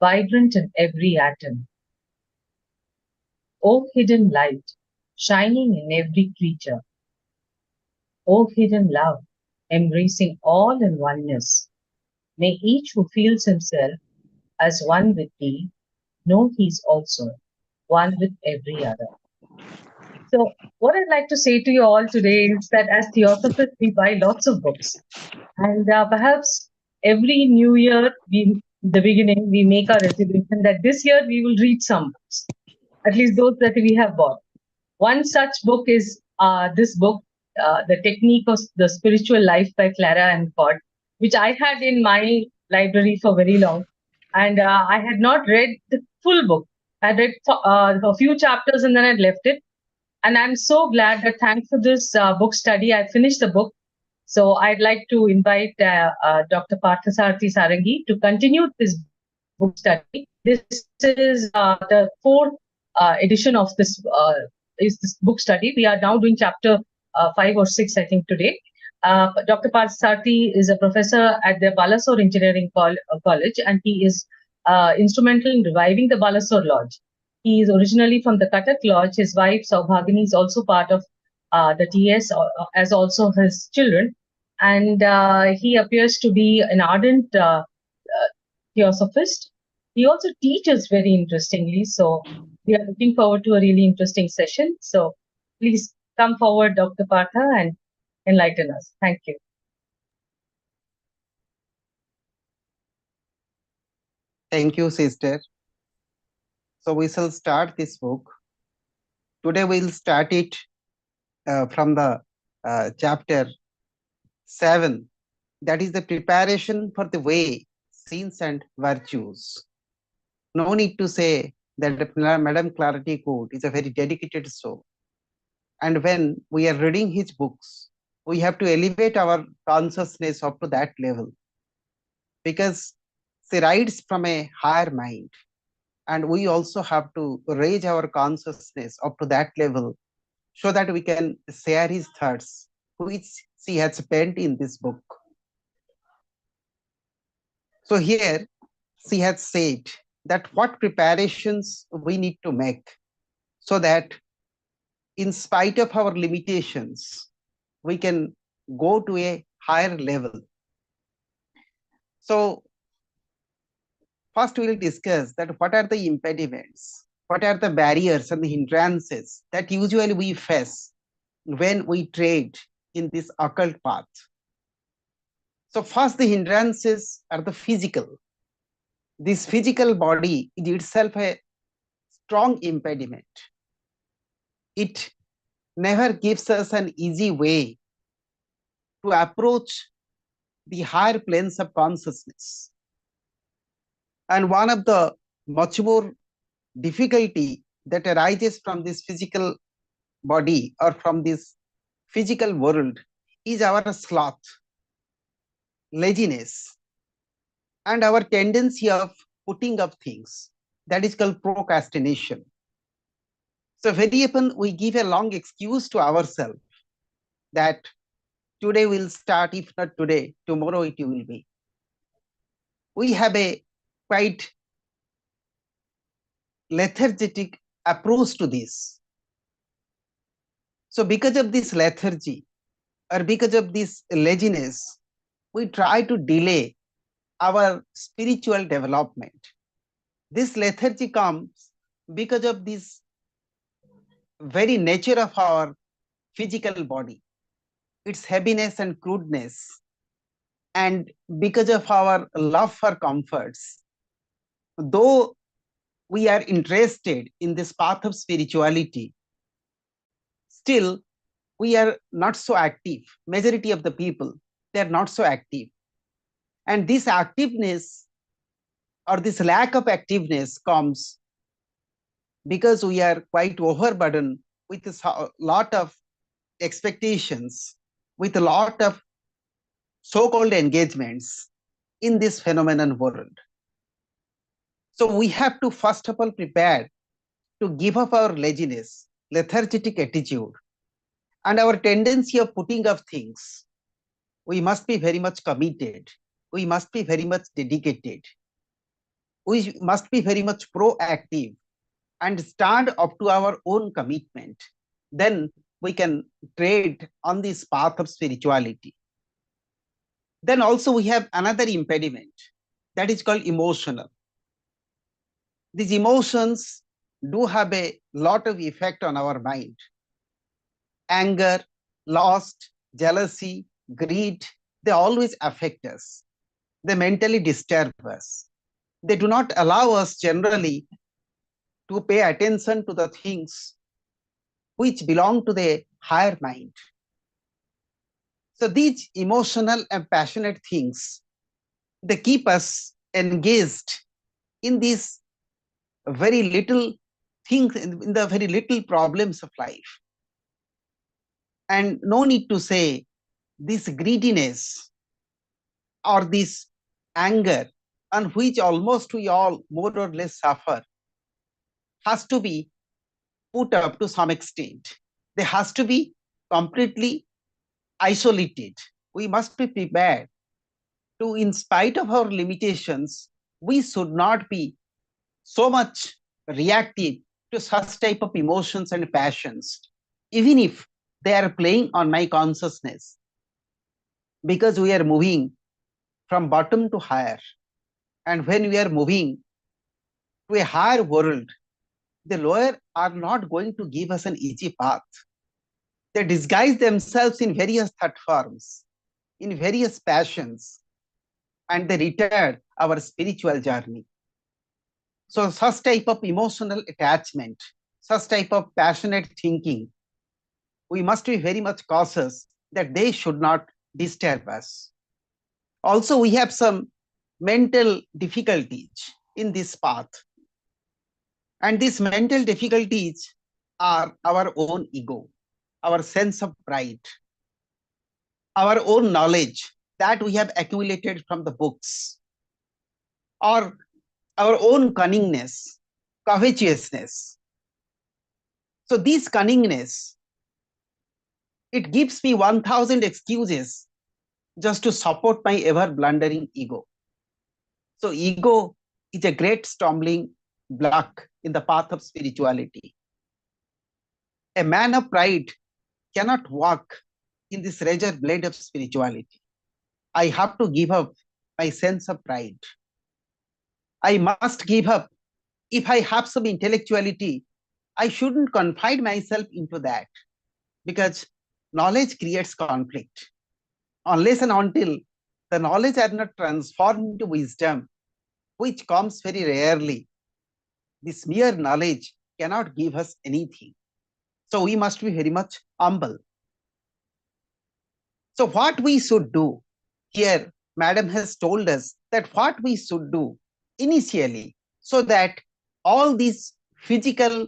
vibrant in every atom. O hidden light, shining in every creature. O hidden love, embracing all in oneness. May each who feels himself as one with thee know he's also one with every other. So, what I'd like to say to you all today is that as theosophists, we buy lots of books. And perhaps every new year, the beginning, we make our resolution that this year we will read some books, at least those that we have bought. One such book is this book, The Technique of the Spiritual Life by Clara and Ford, which I had in my library for very long. And I had not read the full book. I read a few chapters and then I left it. And I'm so glad that thanks to this book study, I finished the book. So I'd like to invite Dr. Parthasarathi Sarangi to continue this book study. This is the fourth edition of this book study. We are now doing chapter 5 or 6, I think, today. Dr. Parthasarathi is a professor at the Balasore Engineering College, and he is instrumental in reviving the Balasore Lodge. He is originally from the Katak Lodge. His wife, Saubhagini, is also part of the TS, as also his children. And he appears to be an ardent theosophist. He also teaches very interestingly. So we are looking forward to a really interesting session. So please come forward, Dr. Partha, and enlighten us. Thank you. Thank you, sister. So we shall start this book. Today we'll start it from the chapter 7. That is the preparation for the way, sins and virtues. No need to say that Madam Clarity Court is a very dedicated soul. And when we are reading his books, we have to elevate our consciousness up to that level, because she writes from a higher mind. And we also have to raise our consciousness up to that level so that we can share his thoughts, which she has penned in this book. So here she has said that what preparations we need to make so that in spite of our limitations, we can go to a higher level. So first we will discuss that what are the impediments, what are the barriers and the hindrances that usually we face when we trade in this occult path. So first, the hindrances are the physical. This physical body is itself a strong impediment. It never gives us an easy way to approach the higher planes of consciousness. And one of the much more difficulty that arises from this physical body or from this physical world is our sloth, laziness, and our tendency of putting up things. That is called procrastination. So very often we give a long excuse to ourselves that today will start, if not today, tomorrow it will be. We have a quite lethargic approach to this. So because of this lethargy or because of this laziness, we try to delay our spiritual development. This lethargy comes because of this very nature of our physical body, its heaviness and crudeness, and because of our love for comforts. Though we are interested in this path of spirituality, still we are not so active. Majority of the people, they are not so active. And this activeness or this lack of activeness comes because we are quite overburdened with a lot of expectations, with a lot of so-called engagements in this phenomenon world. So we have to first of all prepare to give up our laziness, lethargic attitude, and our tendency of putting off things. We must be very much committed. We must be very much dedicated. we must be very much proactive and stand up to our own commitment. Then we can trade on this path of spirituality. Then also we have another impediment that is called emotional. These emotions do have a lot of effect on our mind. Anger, lust, jealousy, greed, they always affect us. They mentally disturb us. They do not allow us generally to pay attention to the things which belong to the higher mind. So these emotional and passionate things, they keep us engaged in these very little things, in the very little problems of life. And no need to say, this greediness or this anger, on which almost we all more or less suffer, has to be put up to some extent. They has to be completely isolated. We must be prepared to, in spite of our limitations, we should not be so much reactive to such type of emotions and passions, even if they are playing on my consciousness, because we are moving from bottom to higher. And when we are moving to a higher world, the lower are not going to give us an easy path. They disguise themselves in various thought forms, in various passions, and they retard our spiritual journey. So such type of emotional attachment, such type of passionate thinking, we must be very much cautious that they should not disturb us. Also, we have some mental difficulties in this path. And these mental difficulties are our own ego, our sense of pride, our own knowledge that we have accumulated from the books, or our own cunningness, covetousness. So this cunningness, it gives me 1,000 excuses just to support my ever blundering ego. So ego is a great stumbling block in the path of spirituality. A man of pride cannot walk in this razor blade of spirituality. I have to give up my sense of pride. I must give up. If I have some intellectuality, I shouldn't confine myself into that, because knowledge creates conflict. Unless and until the knowledge are not transformed into wisdom, which comes very rarely, this mere knowledge cannot give us anything. So we must be very much humble. So what we should do here, Madam has told us that what we should do initially, so that all these physical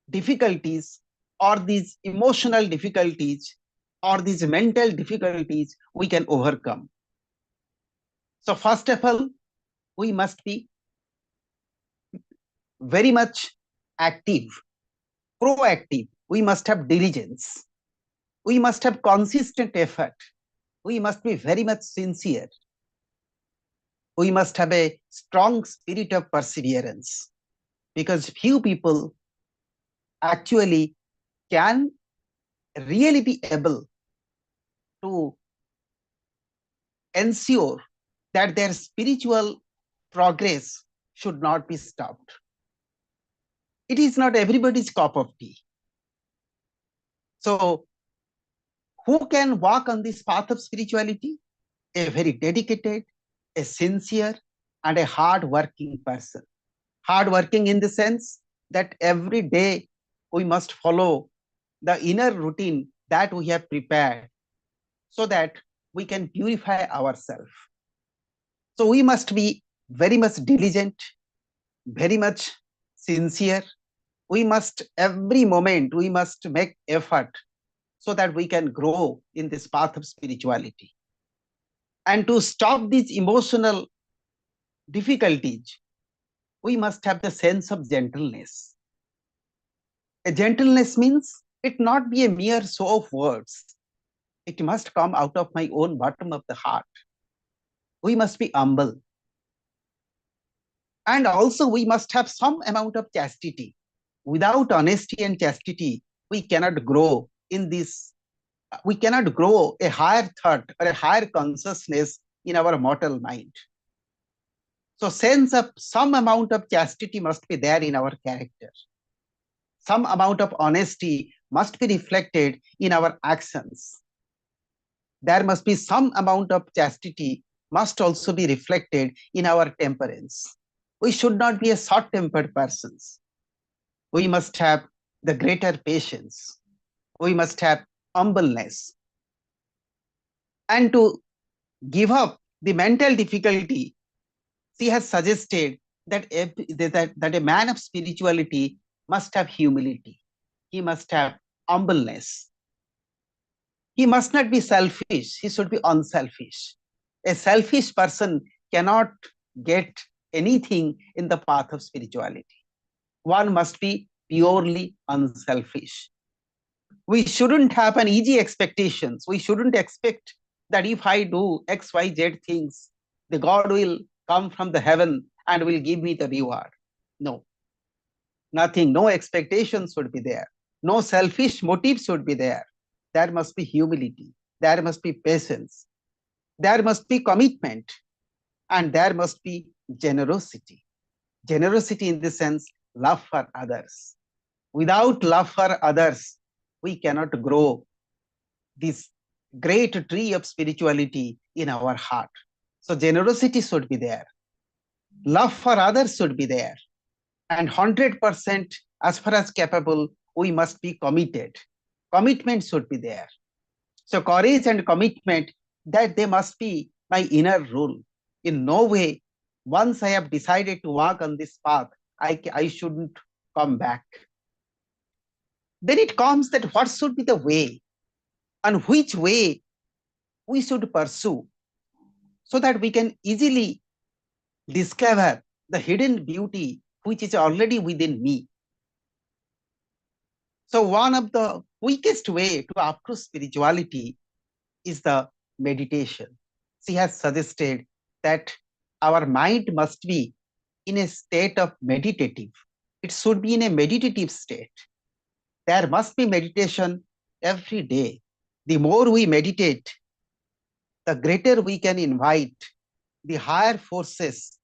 difficulties or these emotional difficulties or these mental difficulties we can overcome. So first of all, we must be very much active, proactive. We must have diligence. We must have consistent effort. We must be very much sincere. We must have a strong spirit of perseverance, because few people actually can really be able to ensure that their spiritual progress should not be stopped. It is not everybody's cup of tea. So who can walk on this path of spirituality? A very dedicated, a sincere, and a hard-working person. Hard-working in the sense that every day we must follow the inner routine that we have prepared, so that we can purify ourselves. So we must be very much diligent, very much sincere. We must, every moment, we must make effort so that we can grow in this path of spirituality. And to stop these emotional difficulties, we must have the sense of gentleness. A gentleness means it not be a mere show of words. It must come out of my own bottom of the heart. We must be humble. And also, we must have some amount of chastity. Without honesty and chastity, we cannot grow in this, we cannot grow a higher thought or a higher consciousness in our mortal mind. So, sense of some amount of chastity must be there in our character. Some amount of honesty must be reflected in our actions. There must be some amount of chastity must also be reflected in our temperance. We should not be a short-tempered persons. We must have the greater patience. We must have humbleness. And to give up the mental difficulty, she has suggested that that a man of spirituality must have humility. He must have humbleness. He must not be selfish. He should be unselfish. A selfish person cannot get anything in the path of spirituality. One must be purely unselfish. We shouldn't have an easy expectations. We shouldn't expect that if I do X, Y, Z things, the God will come from the heaven and will give me the reward. No, nothing. No expectations should be there. No selfish motives should be there. There must be humility. There must be patience. There must be commitment. And there must be generosity. Generosity in the sense, love for others. Without love for others, we cannot grow this great tree of spirituality in our heart. So generosity should be there. Love for others should be there. And 100% as far as capable, we must be committed. Commitment should be there. So courage and commitment, that they must be my inner rule. In no way, once I have decided to walk on this path, I shouldn't come back. Then it comes that what should be the way and which way we should pursue so that we can easily discover the hidden beauty which is already within me. So one of the quickest way to approach spirituality is the meditation. She has suggested that our mind must be in a state of meditative. It should be in a meditative state. There must be meditation every day. The more we meditate, the greater we can invite the higher forces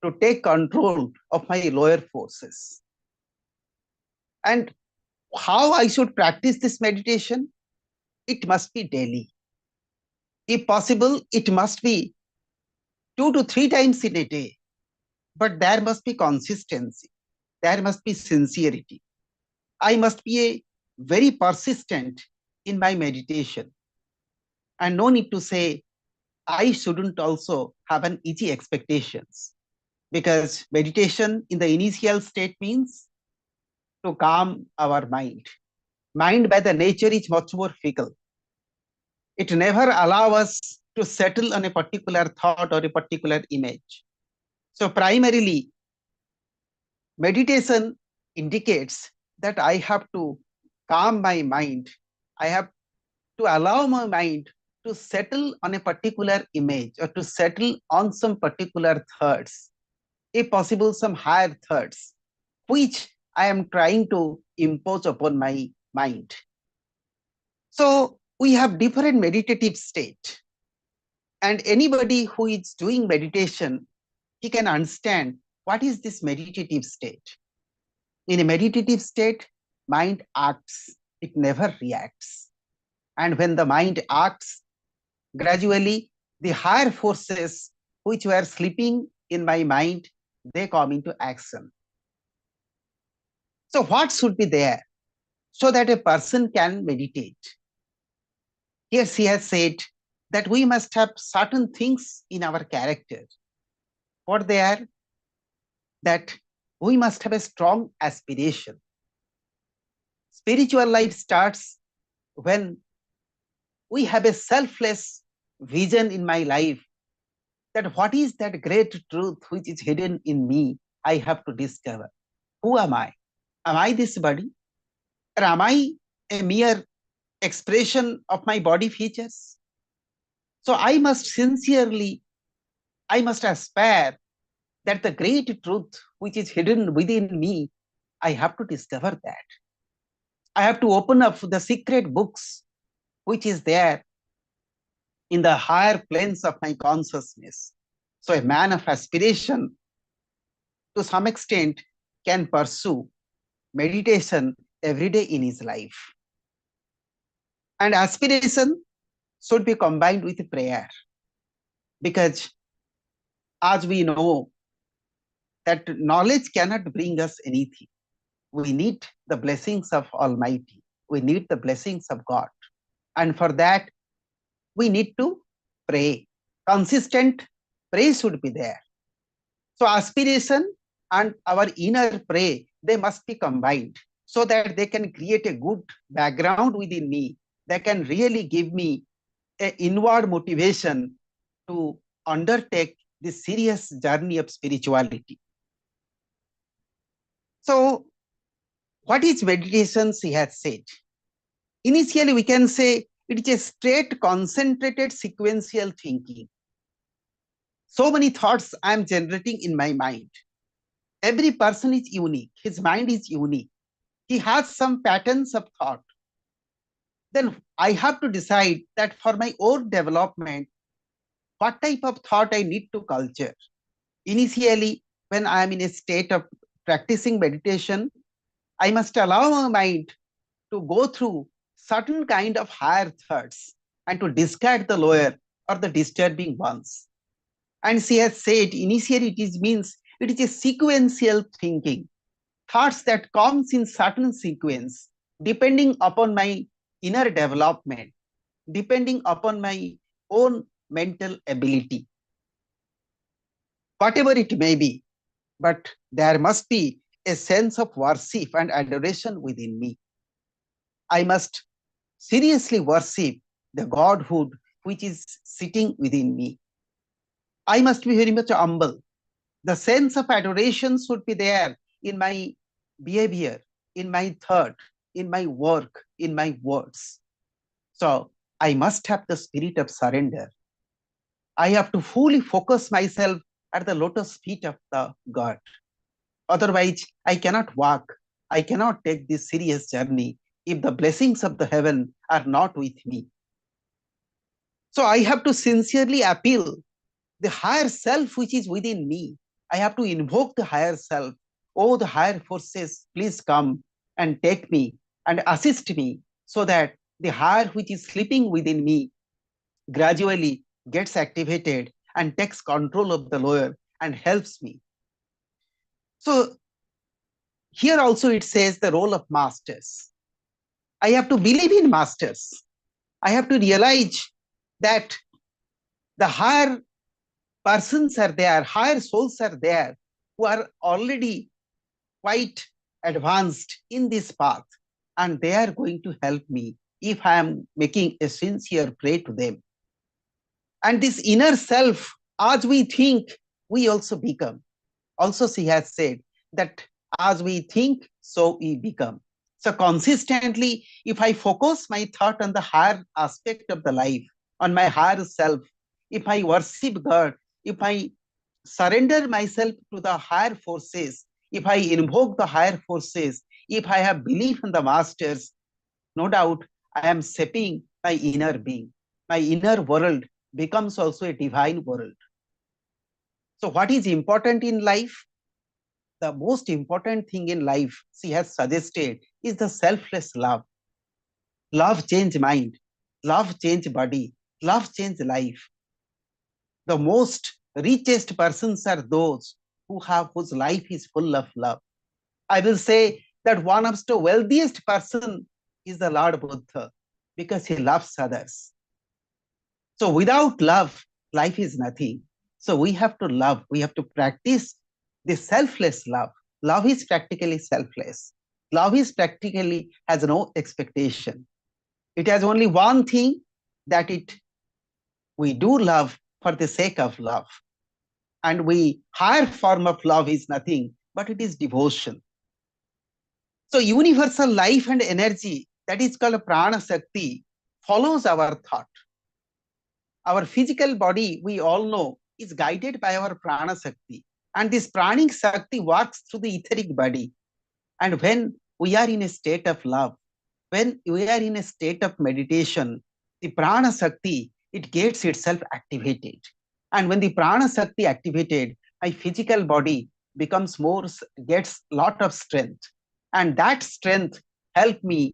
to take control of my lower forces. And how I should practice this meditation? It must be daily. If possible, it must be 2 to 3 times in a day. But there must be consistency. There must be sincerity. I must be a very persistent in my meditation. And no need to say, I shouldn't also have an easy expectations, because meditation in the initial state means to calm our mind. Mind by the nature is much more fickle. It never allows us to settle on a particular thought or a particular image. So primarily, meditation indicates that I have to calm my mind. I have to allow my mind to settle on a particular image or to settle on some particular thoughts, if possible, some higher thoughts, which I am trying to impose upon my mind. So we have different meditative state, and anybody who is doing meditation, he can understand what is this meditative state. In a meditative state, mind acts, it never reacts. And when the mind acts, gradually the higher forces which were sleeping in my mind, they come into action. So what should be there so that a person can meditate? Here she has said that we must have certain things in our character. What they are? That we must have a strong aspiration. Spiritual life starts when we have a selfless vision in my life, that what is that great truth which is hidden in me, I have to discover. Who am I? Am I this body? Or am I a mere expression of my body features? So I must sincerely, I must aspire that the great truth which is hidden within me, I have to discover that. I have to open up the secret books which is there in the higher planes of my consciousness. So a man of aspiration, to some extent, can pursue meditation every day in his life. And aspiration should be combined with prayer, because as we know that knowledge cannot bring us anything. We need the blessings of Almighty. We need the blessings of God. And for that, we need to pray. Consistent prayer should be there. So aspiration and our inner pray, they must be combined so that they can create a good background within me. They can really give me an inward motivation to undertake this serious journey of spirituality. So what is meditation, he has said? Initially, we can say it is a straight, concentrated, sequential thinking. So many thoughts I am generating in my mind. Every person is unique. His mind is unique. He has some patterns of thought. Then I have to decide that for my own development, what type of thought I need to culture. Initially, when I am in a state of practicing meditation, I must allow my mind to go through certain kind of higher thoughts and to discard the lower or the disturbing ones. And she has said initially means it is a sequential thinking, thoughts that comes in certain sequence, depending upon my inner development, depending upon my own mental ability, whatever it may be. But there must be a sense of worship and adoration within me. I must seriously worship the Godhood which is sitting within me. I must be very much humble. The sense of adoration should be there in my behavior, in my thought, in my work, in my words. So I must have the spirit of surrender. I have to fully focus myself at the lotus feet of the God. Otherwise, I cannot walk. I cannot take this serious journey if the blessings of the heaven are not with me. So I have to sincerely appeal the higher self which is within me. I have to invoke the higher self. Oh, the higher forces, please come and take me and assist me so that the higher which is sleeping within me gradually gets activated and takes control of the lower and helps me. So here also it says the role of masters. I have to believe in masters. I have to realize that the higher persons are there, higher souls are there who are already quite advanced in this path, and they are going to help me if I am making a sincere prayer to them. And this inner self, as we think, we also become. Also, she has said that as we think, so we become. So consistently, if I focus my thought on the higher aspect of the life, on my higher self, if I worship God, if I surrender myself to the higher forces, if I invoke the higher forces, if I have belief in the masters, no doubt I am shaping my inner being. My inner world becomes also a divine world. So what is important in life? The most important thing in life, she has suggested, is the selfless love. Love change mind, love change body, love change life. The most richest persons are those whose life is full of love. I will say that one of the wealthiest person is the Lord Buddha because he loves others. So without love, life is nothing. So we have to love, we have to practice the selfless love. Love is practically selfless. Love is practically has no expectation. It has only one thing, that we do love for the sake of love. And higher form of love is nothing, but it is devotion. So universal life and energy, that is called prana shakti, follows our thought. Our physical body, we all know, is guided by our prana shakti. And this pranic Shakti works through the etheric body. And when we are in a state of love, when we are in a state of meditation, the prana Shakti, it gets itself activated. And when the prana Shakti activated, my physical body becomes more, gets lot of strength. And that strength help me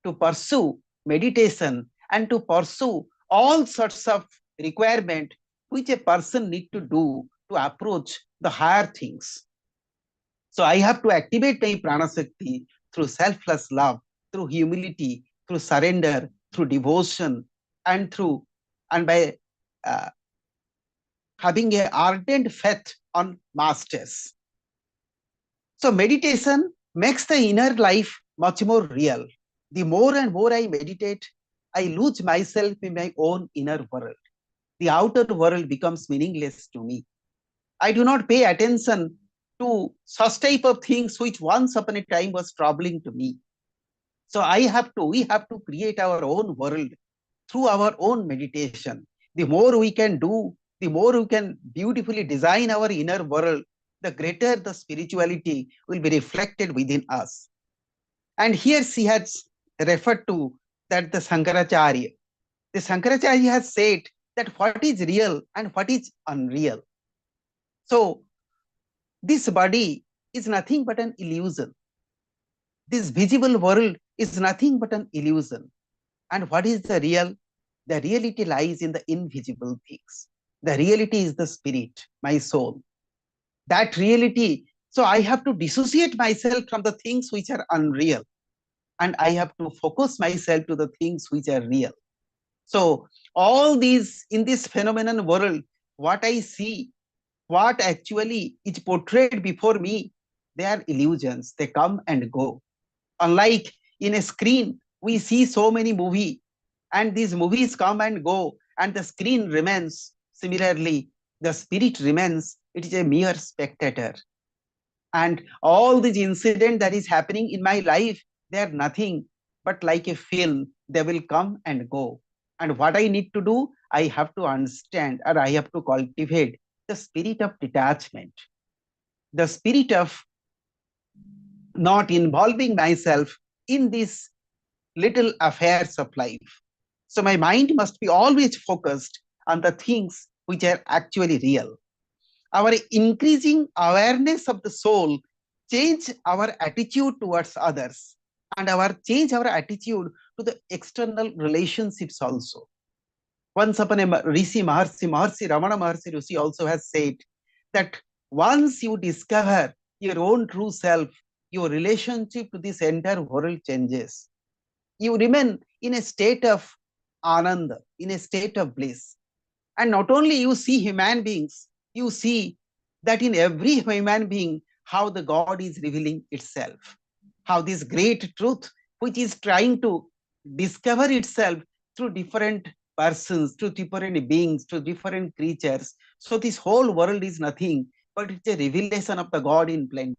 to pursue meditation and to pursue all sorts of requirement which a person need to do to approach the higher things. So I have to activate my prana Shakti through selfless love, through humility, through surrender, through devotion, and through and by uh, having a ardent faith on masters. So meditation makes the inner life much more real. The more and more I meditate, I lose myself in my own inner world. The outer world becomes meaningless to me. I do not pay attention to such type of things which once upon a time was troubling to me. So we have to create our own world through our own meditation. The more we can do, the more we can beautifully design our inner world, the greater the spirituality will be reflected within us. And here she has referred to that the Shankaracharya. The Shankaracharya has said that what is real and what is unreal. So this body is nothing but an illusion. This visible world is nothing but an illusion. And what is the real? The reality lies in the invisible things. The reality is the spirit, my soul. That reality. So I have to dissociate myself from the things which are unreal. And I have to focus myself to the things which are real. So all these in this phenomenon world, what I see, what actually is portrayed before me, they are illusions. They come and go. Unlike in a screen, we see so many movies, and these movies come and go, and the screen remains. Similarly, the spirit remains. It is a mere spectator. And all these incidents that is happening in my life, they are nothing but like a film. They will come and go. And what I need to do, I have to understand, or I have to cultivate the spirit of detachment, the spirit of not involving myself in these little affairs of life. So my mind must be always focused on the things which are actually real. Our increasing awareness of the soul change our attitude towards others, and our change our attitude to the external relationships also. Once upon a Rishi Maharshi Ramana Maharshi Rishi also has said that once you discover your own true self, your relationship to this entire world changes. You remain in a state of ananda, in a state of bliss. And not only you see human beings, you see that in every human being, how the God is revealing itself, how this great truth, which is trying to discover itself through different persons, through different beings, through different creatures. So this whole world is nothing but it's a revelation of the God in plenty.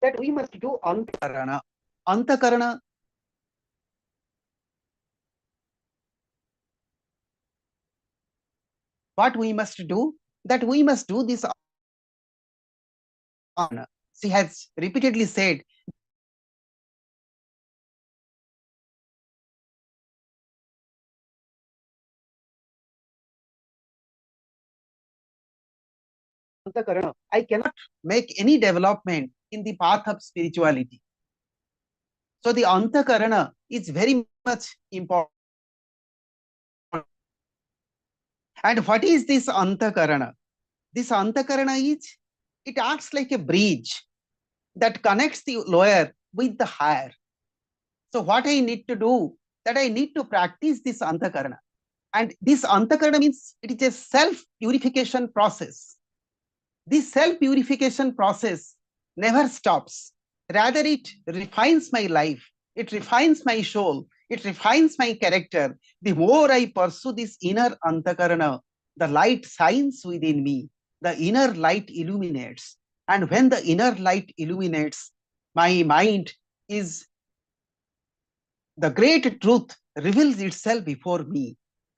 That we must do antakarana. Antakarana, what we must do, that we must do this. She has repeatedly said I cannot make any development in the path of spirituality. So the antakarana is very much important. And what is this antakarana? This antakarana is, it acts like a bridge that connects the lower with the higher. So what I need to do, that I need to practice this antakarana. And this antakarana means it is a self-purification process. This self-purification process never stops. Rather, it refines my life, it refines my soul, it refines my character. The more I pursue this inner antakarana, the light shines within me, the inner light illuminates. And when the inner light illuminates, my mind is the great truth reveals itself before me.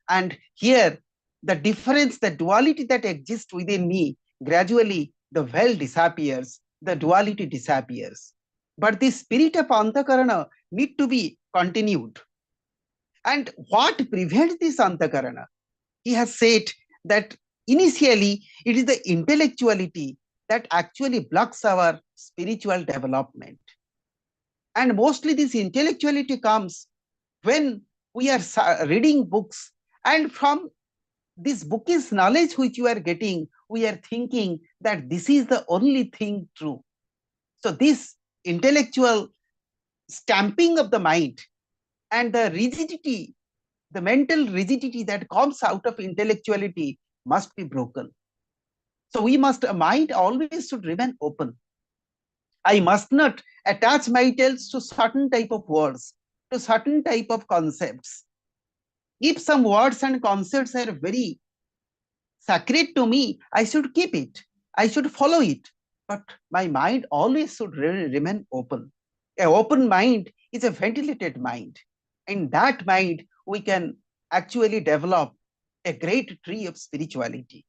And here, the difference, the duality that exists within me, gradually the veil disappears, the duality disappears. But the spirit of Antakarana need to be continued. And what prevents this Antakarana? He has said that initially it is the intellectuality that actually blocks our spiritual development. And mostly this intellectuality comes when we are reading books, and from this bookish knowledge which you are getting, we are thinking that this is the only thing true. So this intellectual stamping of the mind and the rigidity, the mental rigidity that comes out of intellectuality must be broken. So we must, a mind always should remain open. I must not attach myself to certain type of words, to certain type of concepts. If some words and concepts are very sacred to me, I should keep it. I should follow it. But my mind always should remain open. An open mind is a ventilated mind. In that mind, we can actually develop a great tree of spirituality.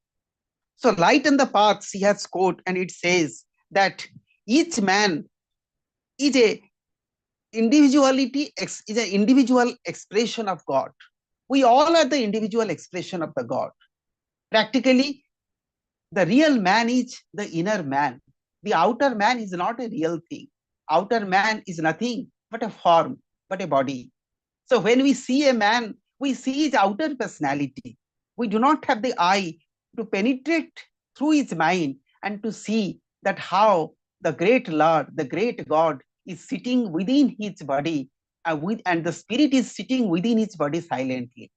So, light and the paths he has quote, and it says that each man is a individuality is an individual expression of God. We all are the individual expression of the God. Practically, the real man is the inner man. The outer man is not a real thing. Outer man is nothing but a form, but a body. So when we see a man, we see his outer personality. We do not have the eye to penetrate through his mind and to see that how the great Lord, the great God is sitting within his body, and the spirit is sitting within his body silently.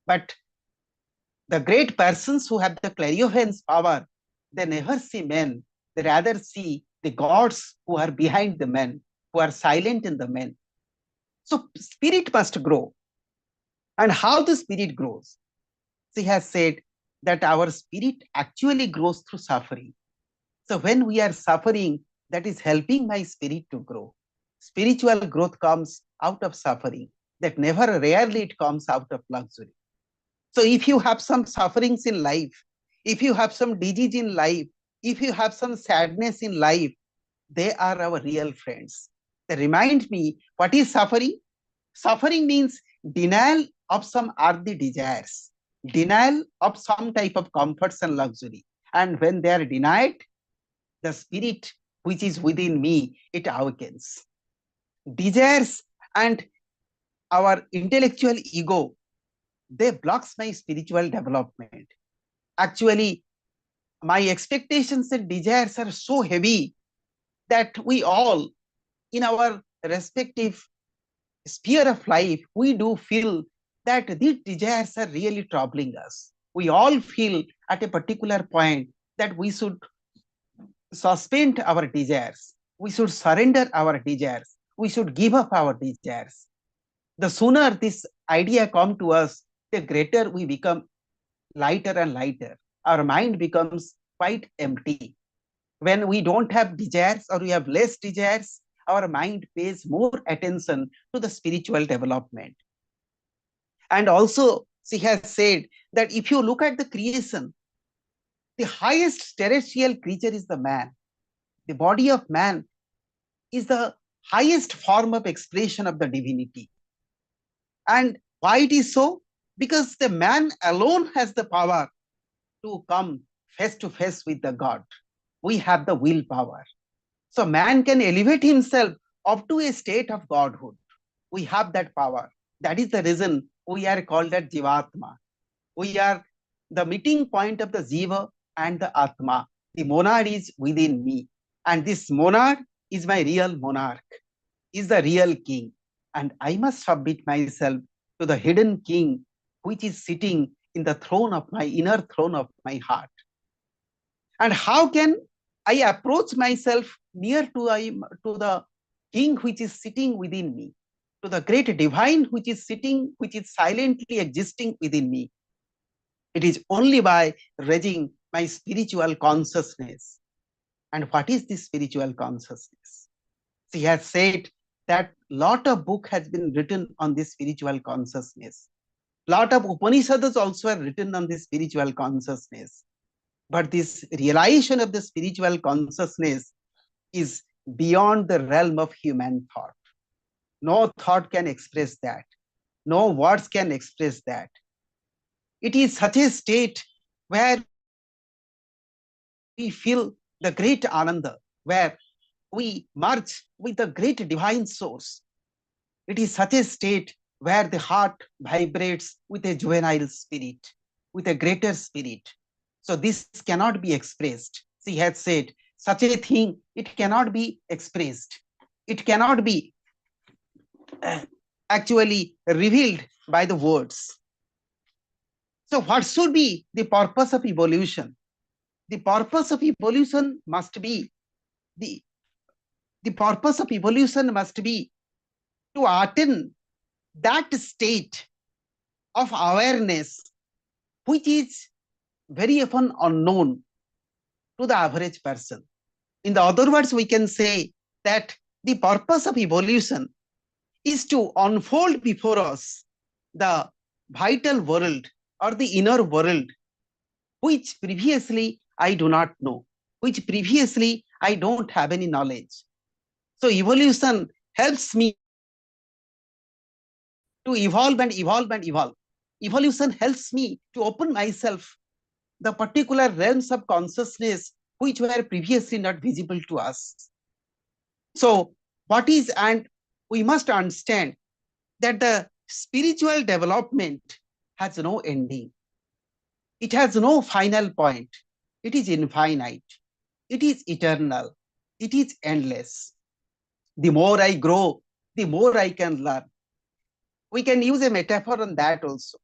But the great persons who have the clairvoyance power, they never see men, they rather see the gods who are behind the men, who are silent in the men. So spirit must grow. And how the spirit grows? She has said that our spirit actually grows through suffering. So when we are suffering, that is helping my spirit to grow. Spiritual growth comes out of suffering. That never, rarely it comes out of luxury. So if you have some sufferings in life, if you have some disease in life, if you have some sadness in life, they are our real friends. They remind me what is suffering? Suffering means denial of some earthly desires, denial of some type of comforts and luxury. And when they are denied, the spirit which is within me, it awakens. Desires and our intellectual ego, they blocks my spiritual development. Actually, my expectations and desires are so heavy that we all, in our respective sphere of life, we do feel that these desires are really troubling us. We all feel at a particular point that we should suspend our desires. We should surrender our desires. We should give up our desires. The sooner this idea come to us, the greater we become lighter and lighter. Our mind becomes quite empty. When we don't have desires or we have less desires, our mind pays more attention to the spiritual development. And also, she has said that if you look at the creation, the highest terrestrial creature is the man. The body of man is the highest form of expression of the divinity. And why it is so? Because the man alone has the power to come face to face with the God. We have the willpower. So man can elevate himself up to a state of godhood. We have that power. That is the reason we are called as Jivatma. We are the meeting point of the Jiva and the Atma. The monad is within me. And this monad is my real monarch, is the real king. And I must submit myself to the hidden king, which is sitting in the throne of my inner throne of my heart. And how can I approach myself near to the king which is sitting within me, to the great divine which is sitting, which is silently existing within me? It is only by raising my spiritual consciousness. And what is this spiritual consciousness? She has said that lot of book has been written on this spiritual consciousness. Lot of Upanishads also are written on this spiritual consciousness. But this realization of the spiritual consciousness is beyond the realm of human thought. No thought can express that. No words can express that. It is such a state where we feel the great ananda, where we merge with the great divine source. It is such a state where the heart vibrates with a juvenile spirit, with a greater spirit. So this cannot be expressed. She has said such a thing, it cannot be expressed. It cannot be actually revealed by the words. So what should be the purpose of evolution? The purpose of evolution must be the, the purpose of evolution must be to attain that state of awareness which is very often unknown to the average person. In the other words, we can say that the purpose of evolution is to unfold before us the vital world or the inner world which previously I do not know, which previously I don't have any knowledge. So evolution helps me to evolve and evolve and evolve. Evolution helps me to open myself the particular realms of consciousness which were previously not visible to us. So what is, and we must understand that the spiritual development has no ending. It has no final point. It is infinite. It is eternal. It is endless. The more I grow, the more I can learn. We can use a metaphor on that also.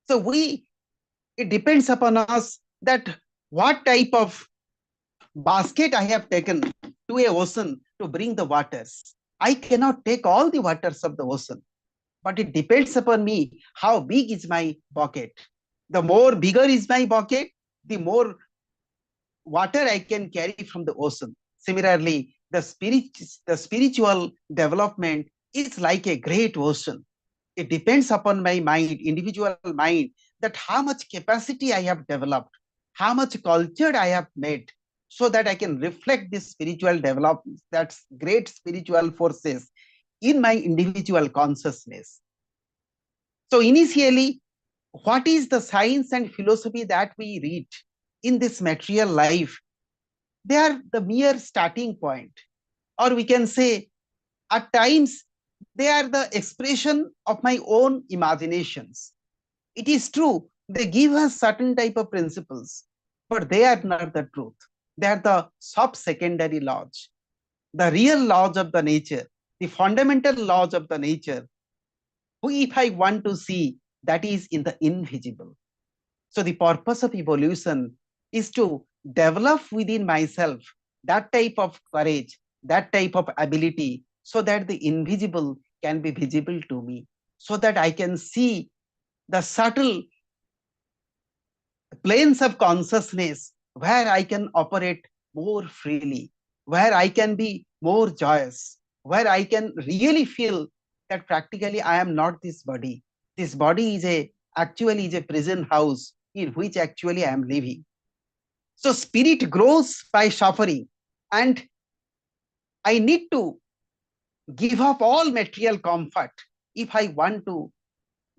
So it depends upon us that what type of basket I have taken to a ocean to bring the waters. I cannot take all the waters of the ocean, but it depends upon me how big is my bucket. The more bigger is my bucket, the more water I can carry from the ocean. Similarly, the spiritual development is like a great ocean. It depends upon my mind, individual mind, that how much capacity I have developed, how much culture I have made, so that I can reflect this spiritual development, that's great spiritual forces in my individual consciousness. So initially, what is the science and philosophy that we read in this material life? They are the mere starting point, or we can say at times they are the expression of my own imaginations. It is true, they give us certain type of principles, but they are not the truth. They are the sub-secondary laws. The real laws of the nature, the fundamental laws of the nature, if I want to see, that is in the invisible. So the purpose of evolution is to develop within myself that type of courage, that type of ability, so that the invisible can be visible to me, so that I can see the subtle planes of consciousness where I can operate more freely, where I can be more joyous, where I can really feel that practically I am not this body. This body is actually is a prison house in which actually I am living. So spirit grows by suffering, and I need to give up all material comfort if I want to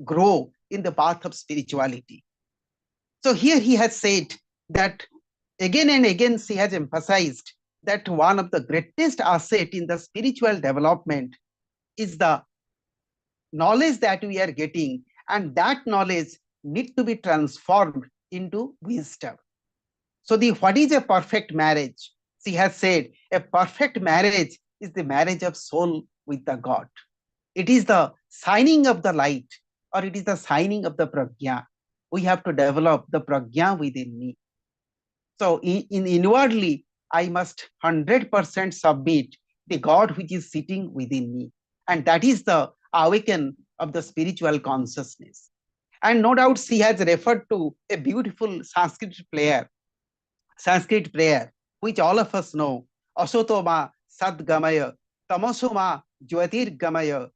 grow in the path of spirituality. So here he has said that again and again she has emphasized that one of the greatest asset in the spiritual development is the knowledge that we are getting, and that knowledge need to be transformed into wisdom. So what is a perfect marriage? She has said a perfect marriage is the marriage of soul with the God. It is the shining of the light, or it is the shining of the prajna. We have to develop the prajna within me. So in inwardly, I must 100% submit the God which is sitting within me. And that is the awaken of the spiritual consciousness. And no doubt she has referred to a beautiful Sanskrit prayer, which all of us know. Asotoma Sadgamaya, Tamosoma Jyotirgamaya,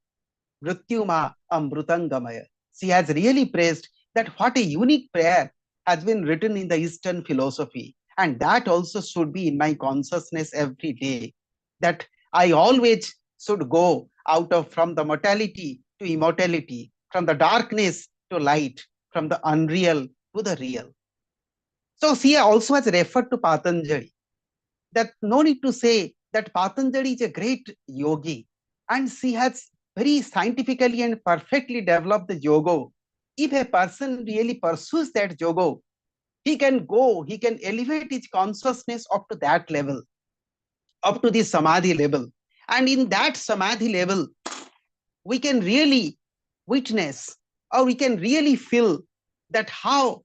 Mrityuma Amrutangamaya. She has really praised that what a unique prayer has been written in the Eastern philosophy. And that also should be in my consciousness every day. That I always should go out of from the mortality to immortality, from the darkness to light, from the unreal to the real. So she also has referred to Patanjali, that no need to say that Patanjali is a great yogi, and she has very scientifically and perfectly developed the yoga. If a person really pursues that yoga, he can elevate his consciousness up to that level, up to the samadhi level. And in that samadhi level, we can really witness, or we can really feel that how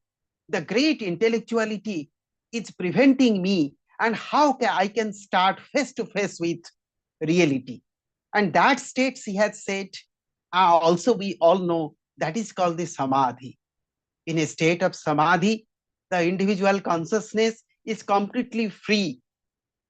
the great intellectuality is preventing me, and how I can start face to face with reality. And that state, she has said, also we all know, that is called the samadhi. In a state of samadhi, the individual consciousness is completely free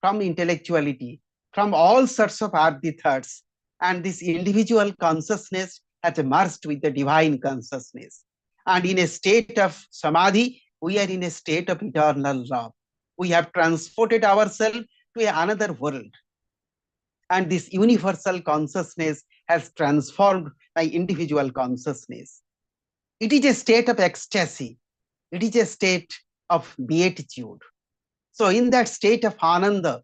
from intellectuality, from all sorts of earthly thoughts, and this individual consciousness has merged with the divine consciousness. And in a state of samadhi, we are in a state of eternal love. We have transported ourselves to another world, and this universal consciousness has transformed my individual consciousness. It is a state of ecstasy. It is a state of beatitude. So, in that state of ananda,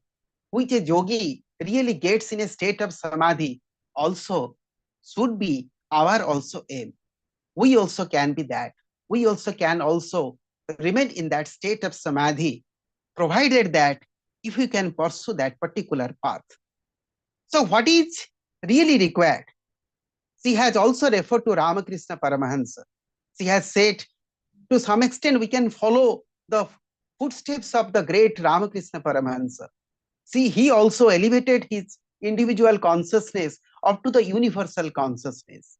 which a yogi really gets in a state of samadhi, also should be our also aim. We also can be that. We also can also remain in that state of samadhi, provided that if we can pursue that particular path. So, what is really required? She has also referred to Ramakrishna Paramahansa. She has said, to some extent, we can follow the footsteps of the great Ramakrishna Paramahansa. See, he also elevated his individual consciousness up to the universal consciousness.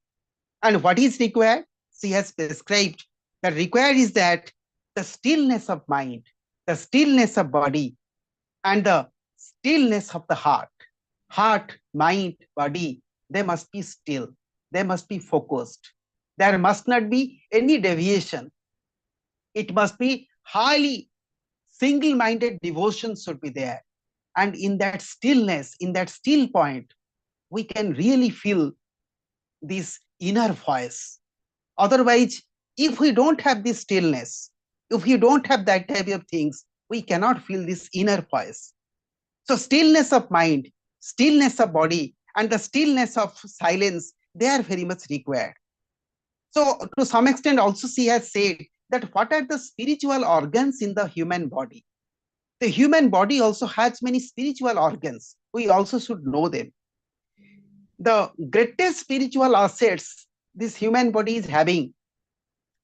And what is required? She has prescribed that required is that the stillness of mind, the stillness of body, and the stillness of the heart, mind, body, they must be still. They must be focused. There must not be any deviation. It must be highly single-minded devotion should be there. And in that stillness, in that still point, we can really feel this inner voice. Otherwise, if we don't have this stillness, if we don't have that type of things, we cannot feel this inner voice. So stillness of mind, stillness of body, and the stillness of silence, they are very much required. So to some extent also she has said that what are the spiritual organs in the human body? The human body also has many spiritual organs. We also should know them. The greatest spiritual assets this human body is having,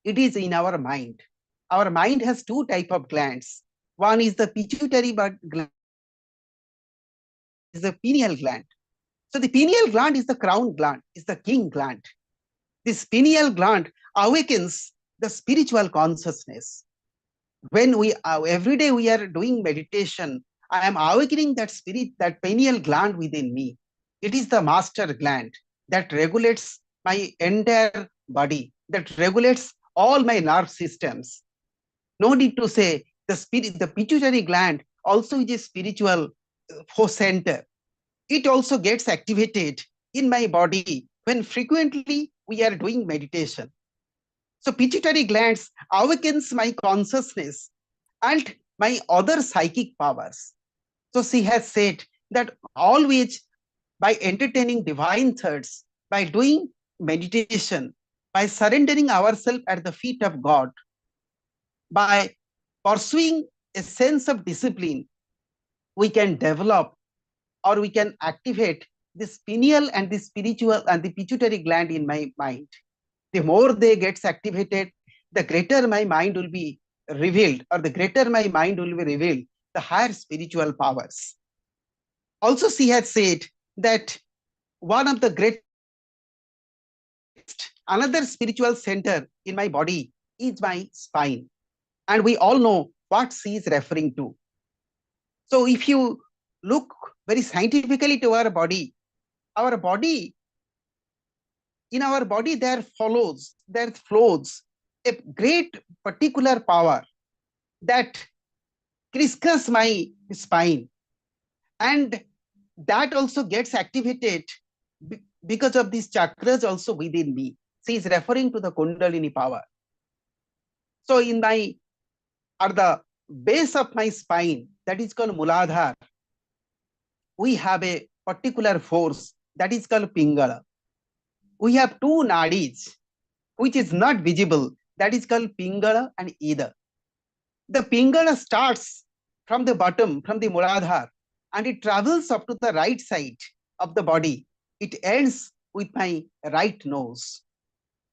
it is in our mind. Our mind has two type of glands. One is the pituitary gland, is the pineal gland. So the pineal gland is the crown gland, is the king gland. This pineal gland awakens the spiritual consciousness. When we every day we are doing meditation, I am awakening that spirit, that pineal gland within me. It is the master gland that regulates my entire body, that regulates all my nerve systems. No need to say the spirit, the pituitary gland also is a spiritual center. It also gets activated in my body when frequently we are doing meditation. So pituitary glands awakens my consciousness and my other psychic powers. So she has said that always by entertaining divine thoughts, by doing meditation, by surrendering ourselves at the feet of God, by pursuing a sense of discipline, we can develop or we can activate this pineal and the spiritual and the pituitary gland in my mind. The more they gets activated, the greater my mind will be revealed, or the greater my mind will be revealed, the higher spiritual powers. Also, she has said that one of the greatest Another spiritual center in my body is my spine. And we all know what she is referring to. So if you look very scientifically to our body, in our body there flows a great particular power that crisscross my spine, and that also gets activated because of these chakras also within me. She is referring to the Kundalini power. So in my at the base of my spine, that is called Muladhar, we have a particular force that is called Pingala. We have two nadis which is not visible, that is called Pingala and Ida. The Pingala starts from the bottom, from the Muladhar, and it travels up to the right side of the body. It ends with my right nose.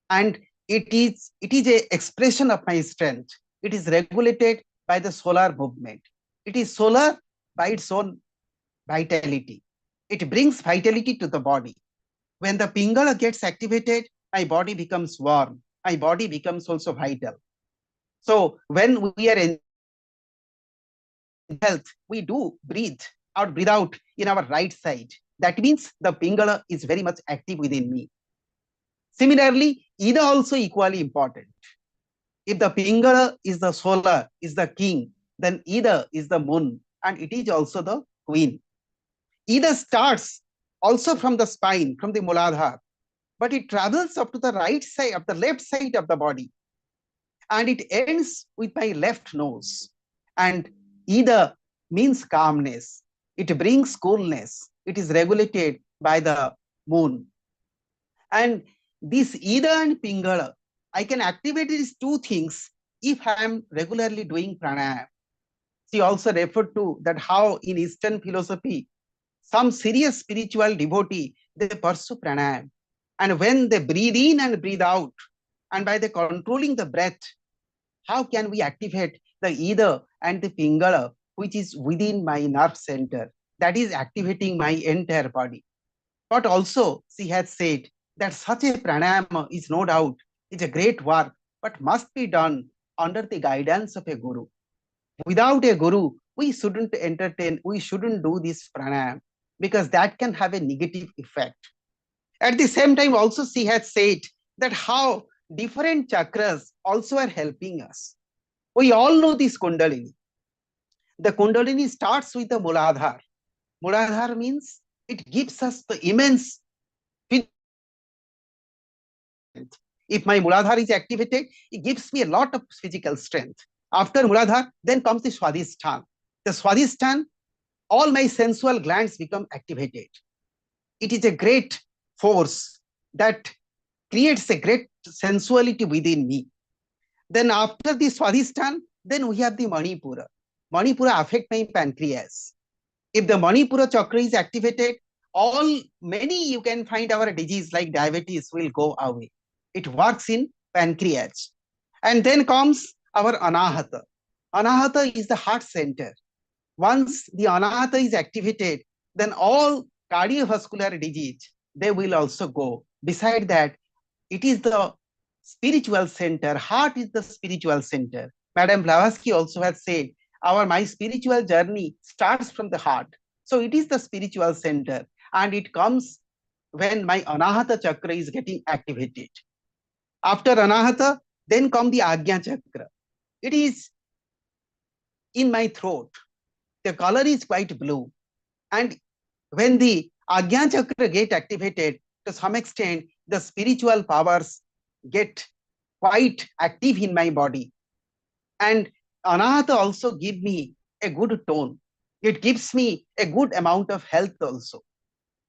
And it is a expression of my strength. It is regulated by the solar movement. It is solar by its own vitality. It brings vitality to the body. When the Pingala gets activated, my body becomes warm. My body becomes also vital. So when we are enjoying health, we do breathe out in our right side. That means the Pingala is very much active within me. Similarly, Ida also equally important. If the Pingala is the solar, is the king, then Ida is the moon, and it is also the queen. Ida starts also from the spine, from the Muladhar, but it travels up to the right side, of the left side of the body, and it ends with my left nose. And Ida means calmness. It brings coolness. It is regulated by the moon. And this Ida and Pingala, I can activate these two things if I am regularly doing pranayama. She also referred to that how in Eastern philosophy, some serious spiritual devotee, they pursue pranayama. And when they breathe in and breathe out, and by the controlling the breath, how can we activate the Ida and the Pingala, which is within my nerve center, that is activating my entire body. But also, she has said that such a pranayama is no doubt is a great work, but must be done under the guidance of a guru. Without a guru, we shouldn't do this pranayama because that can have a negative effect. At the same time, also she has said that how different chakras also are helping us. We all know this Kundalini. The Kundalini starts with the Muladhar. Muladhar means it gives us the immense. If my Muladhar is activated, it gives me a lot of physical strength. After Muladhar, then comes the Swadhisthana. The Swadhisthana, all my sensual glands become activated. It is a great force that creates a great sensuality within me. Then after the Swadhisthana, then we have the Manipura. Manipura affect my pancreas. If the Manipura chakra is activated, many you can find our disease like diabetes will go away. It works in pancreas. And then comes our Anahata. Anahata is the heart center. Once the Anahata is activated, then all cardiovascular disease, they will also go. Beside that, it is the spiritual center. Heart is the spiritual center. Madam Blavatsky also has said, my spiritual journey starts from the heart. So it is the spiritual center, and it comes when my Anahata chakra is getting activated. After Anahata, then come the Agnya chakra. It is in my throat. The color is quite blue. And when the Agnya chakra get activated, to some extent, the spiritual powers get quite active in my body. And Anahata also give me a good tone. It gives me a good amount of health also.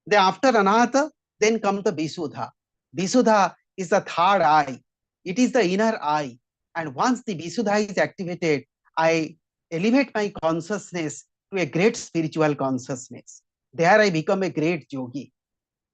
Then after Anahata, then come the Visuddha. Visuddha is the third eye. It is the inner eye. And once the Visuddha is activated, I elevate my consciousness to a great spiritual consciousness. There I become a great yogi.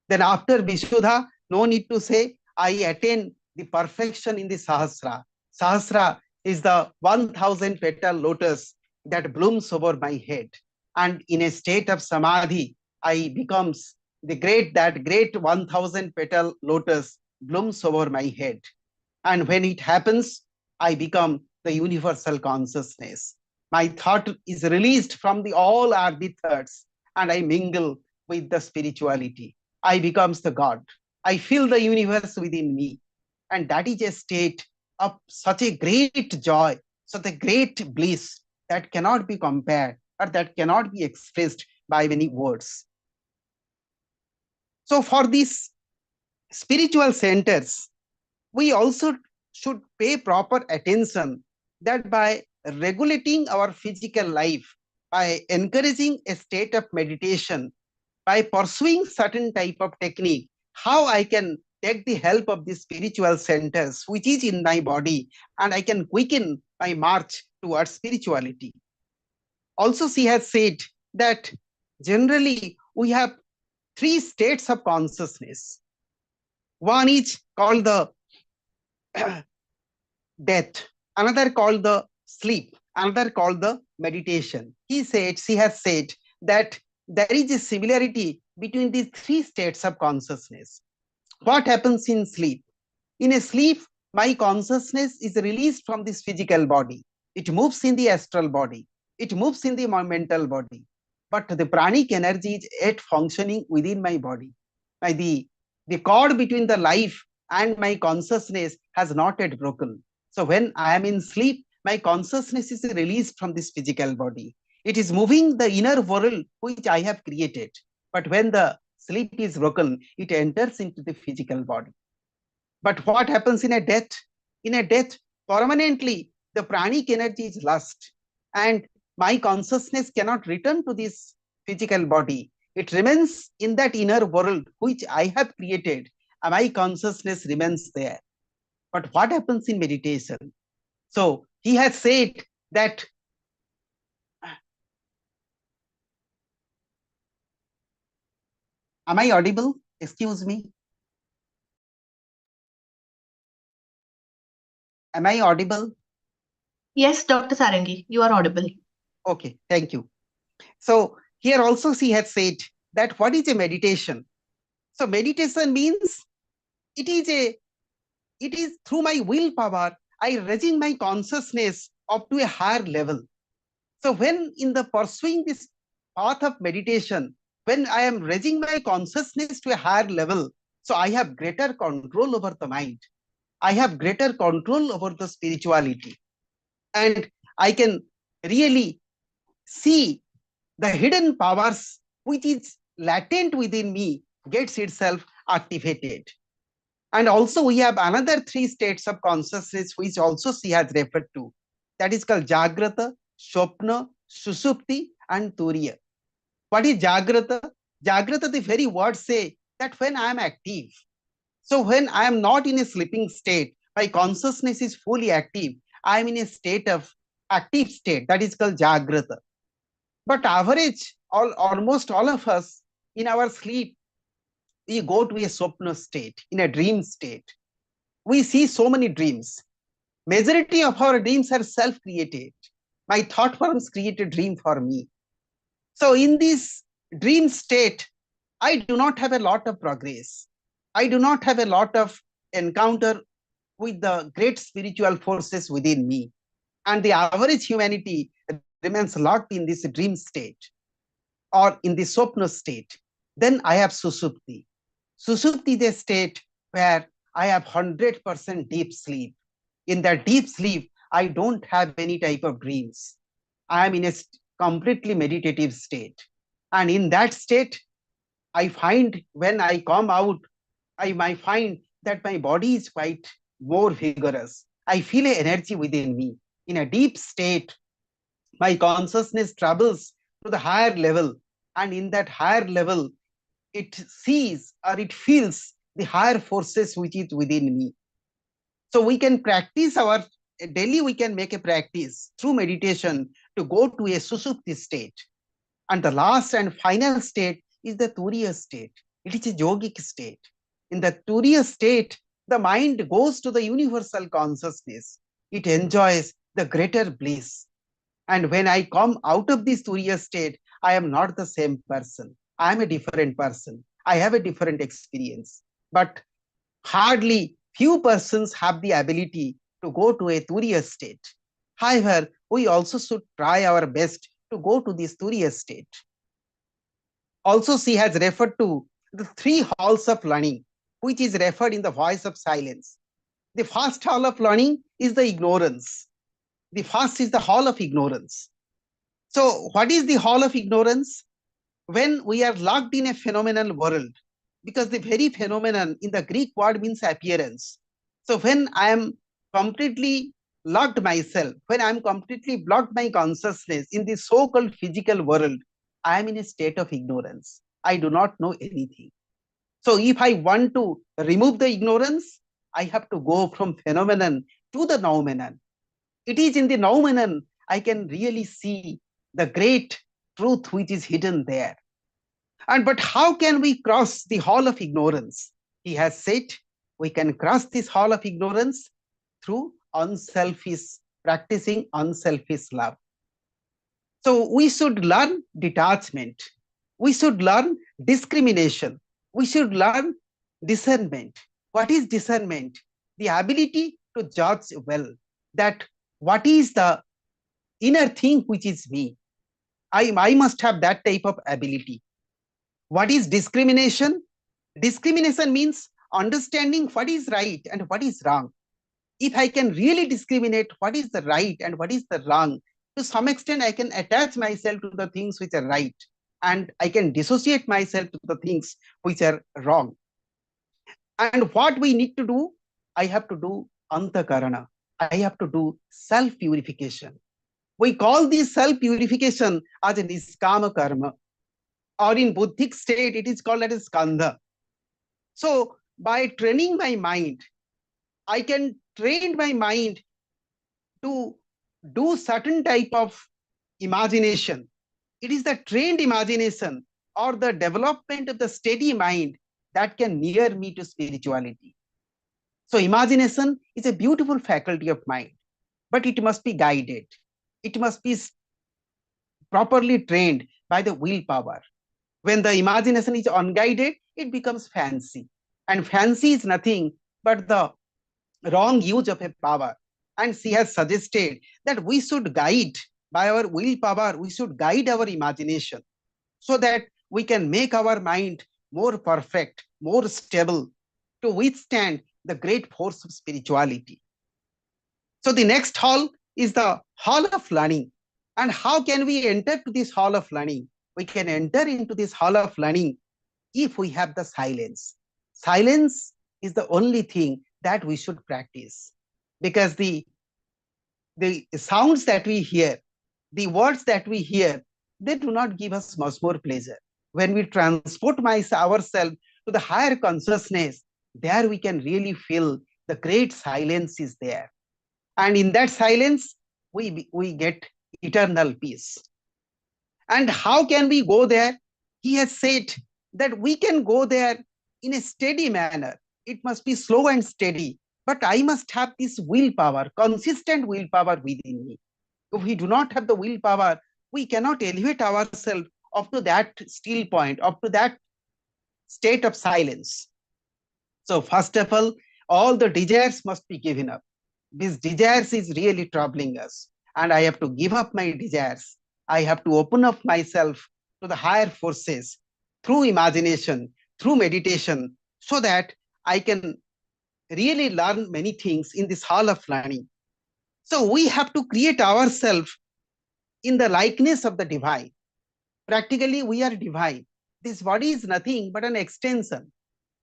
Then after Visuddha, no need to say, I attain the perfection in the Sahasra. Sahasra is the 1000 petal lotus that blooms over my head. And in a state of Samadhi, I becomes that great 1000 petal lotus blooms over my head. And when it happens, I become the universal consciousness. My thought is released from the all earthly thoughts, and I mingle with the spirituality. I becomes the God. I feel the universe within me. And that is a state of such a great joy, such a great bliss that cannot be compared or that cannot be expressed by many words. So for these spiritual centers, we also should pay proper attention that by regulating our physical life, by encouraging a state of meditation, by pursuing certain type of technique, how I can take the help of the spiritual centers which is in my body, and I can quicken my march towards spirituality. Also, she has said that generally we have three states of consciousness. One is called the death, another called the sleep, another called the meditation. She has said that there is a similarity between these three states of consciousness. What happens in sleep? In a sleep, my consciousness is released from this physical body. It moves in the astral body. It moves in the mental body. But the pranic energy is yet functioning within my body. The cord between the life and my consciousness has not yet broken. So when I am in sleep, my consciousness is released from this physical body. It is moving the inner world which I have created. But when the sleep is broken, it enters into the physical body. But what happens in a death? In a death, permanently, the pranic energy is lost, and my consciousness cannot return to this physical body. It remains in that inner world which I have created, and my consciousness remains there. But what happens in meditation? So he has said that am I audible? Excuse me. Am I audible? Yes, Dr. Sarangi, you are audible. Okay, thank you. So here also she has said that what is a meditation? So meditation means it is through my willpower, I raising my consciousness up to a higher level. So when in the pursuing this path of meditation, when I am raising my consciousness to a higher level, so I have greater control over the mind. I have greater control over the spirituality. And I can really see the hidden powers which is latent within me gets itself activated. And also we have another three states of consciousness which also she has referred to. That is called Jagrata, Swapna, Susupti, and Turiya. What is Jagrata? Jagrata, the very words say that when I am active. So when I am not in a sleeping state, my consciousness is fully active. I am in a state of active state. That is called Jagrata. But average, almost all of us in our sleep, we go to a Swapna state, in a dream state. We see so many dreams. Majority of our dreams are self-created. My thought forms create a dream for me. So in this dream state, I do not have a lot of progress. I do not have a lot of encounter with the great spiritual forces within me. And the average humanity remains locked in this dream state or in the Swapna state. Then I have Susupti. Susupti is a state where I have 100% deep sleep. In that deep sleep, I don't have any type of dreams. I am in a completely meditative state. And in that state, I find when I come out, I might find that my body is quite more vigorous. I feel an energy within me. In a deep state, my consciousness travels to the higher level. And in that higher level, it sees or it feels the higher forces which is within me. So we can practice our daily, we can make a practice through meditation to go to a Susupti state. And the last and final state is the Turiya state. It is a yogic state. In the Turiya state, the mind goes to the universal consciousness. It enjoys the greater bliss. And when I come out of this Turiya state, I am not the same person. I am a different person. I have a different experience. But Hardly few persons have the ability to go to a Turiya state. However, we also should try our best to go to this Turiya state. Also, she has referred to the three halls of learning, which is referred in the voice of silence. The first hall of learning is the ignorance. The first is the hall of ignorance. So, what is the hall of ignorance? When we are locked in a phenomenal world, because the very phenomenon in the Greek word means appearance. So, when I am completely locked myself, when I am completely blocked my consciousness in the so called physical world, I am in a state of ignorance. I do not know anything. So, if I want to remove the ignorance, I have to go from phenomenon to the noumenon. It is in the noumenon I can really see the great truth which is hidden there. And but how can we cross the hall of ignorance? He has said we can cross this hall of ignorance through unselfish, practicing unselfish love. So we should learn detachment. We should learn discrimination. We should learn discernment. What is discernment? The ability to judge well that what is the inner thing which is me. I must have that type of ability. What is discrimination? Discrimination means understanding what is right and what is wrong. If I can really discriminate what is the right and what is the wrong, to some extent I can attach myself to the things which are right and I can dissociate myself to the things which are wrong. And what we need to do, I have to do antakarana. I have to do self-purification. We call this self-purification as a niskama karma, or in Buddhic state, it is called as skandha. So by training my mind, I can train my mind to do certain type of imagination. It is the trained imagination or the development of the steady mind that can near me to spirituality. So imagination is a beautiful faculty of mind, but it must be guided. It must be properly trained by the willpower. When the imagination is unguided, it becomes fancy. And fancy is nothing but the wrong use of a power. And she has suggested that we should guide by our willpower, we should guide our imagination so that we can make our mind more perfect, more stable to withstand the great force of spirituality. So the next hall is the hall of learning. And how can we enter to this hall of learning? We can enter into this hall of learning if we have the silence. Silence is the only thing that we should practice, because the sounds that we hear, the words that we hear, they do not give us much more pleasure. When we transport ourselves to the higher consciousness, there we can really feel the great silence is there. And in that silence, we get eternal peace. And how can we go there? He has said that we can go there in a steady manner. It must be slow and steady, but I must have this willpower, consistent willpower within me. If we do not have the willpower, we cannot elevate ourselves up to that still point, up to that state of silence. So first of all the desires must be given up. These desires is really troubling us, and I have to give up my desires. I have to open up myself to the higher forces through imagination, through meditation, so that I can really learn many things in this hall of learning. So we have to create ourselves in the likeness of the divine. Practically, we are divine. This body is nothing but an extension.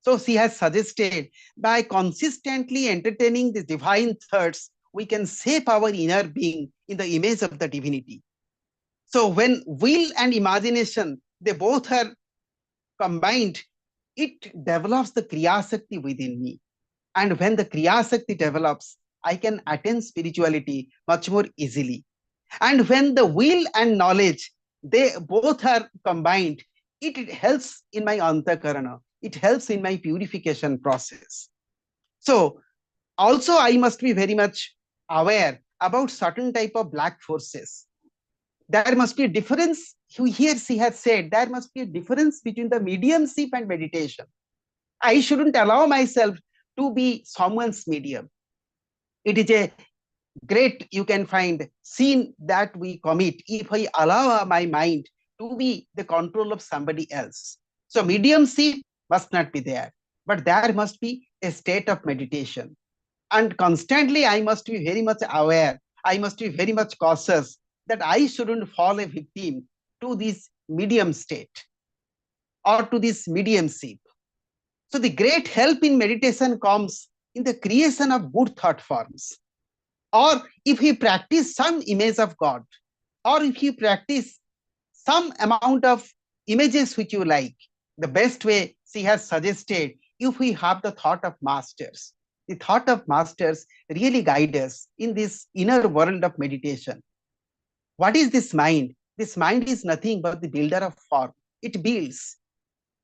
So she has suggested by consistently entertaining these divine thoughts, we can shape our inner being in the image of the divinity. So when will and imagination, they both are combined, it develops the Kriya Shakti within me. And when the Kriya Shakti develops, I can attain spirituality much more easily. And when the will and knowledge, they both are combined, it helps in my antakarana. It helps in my purification process. So also I must be very much aware about certain type of black forces. There must be a difference. Here she has said there must be a difference between the mediumship and meditation. I shouldn't allow myself to be someone's medium. It is a great, you can find, sin that we commit if I allow my mind to be the control of somebody else. So mediumship must not be there, but there must be a state of meditation. And constantly I must be very much aware, I must be very much cautious that I shouldn't fall a victim to this medium state or to this mediumship. So the great help in meditation comes in the creation of good thought forms. Or if you practice some image of God, or if you practice some amount of images which you like, the best way she has suggested, if we have the thought of masters. The thought of masters really guide us in this inner world of meditation. What is this mind? This mind is nothing but the builder of form. It builds.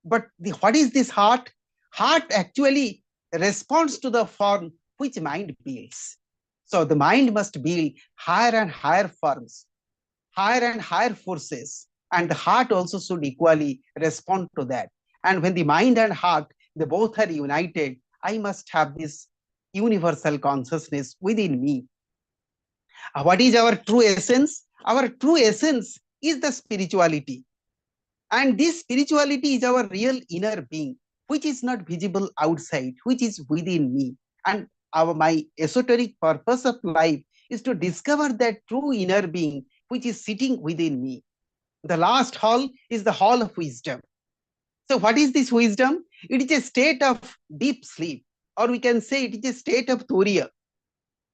But what is this heart? Heart actually responds to the form which mind builds. So the mind must build higher and higher forms, higher and higher forces, and the heart also should equally respond to that. And when the mind and heart, they both are united, I must have this universal consciousness within me. What is our true essence? Our true essence is the spirituality. And this spirituality is our real inner being, which is not visible outside, which is within me. And my esoteric purpose of life is to discover that true inner being which is sitting within me. The last hall is the hall of wisdom. So what is this wisdom? It is a state of deep sleep, or we can say it is a state of turiya,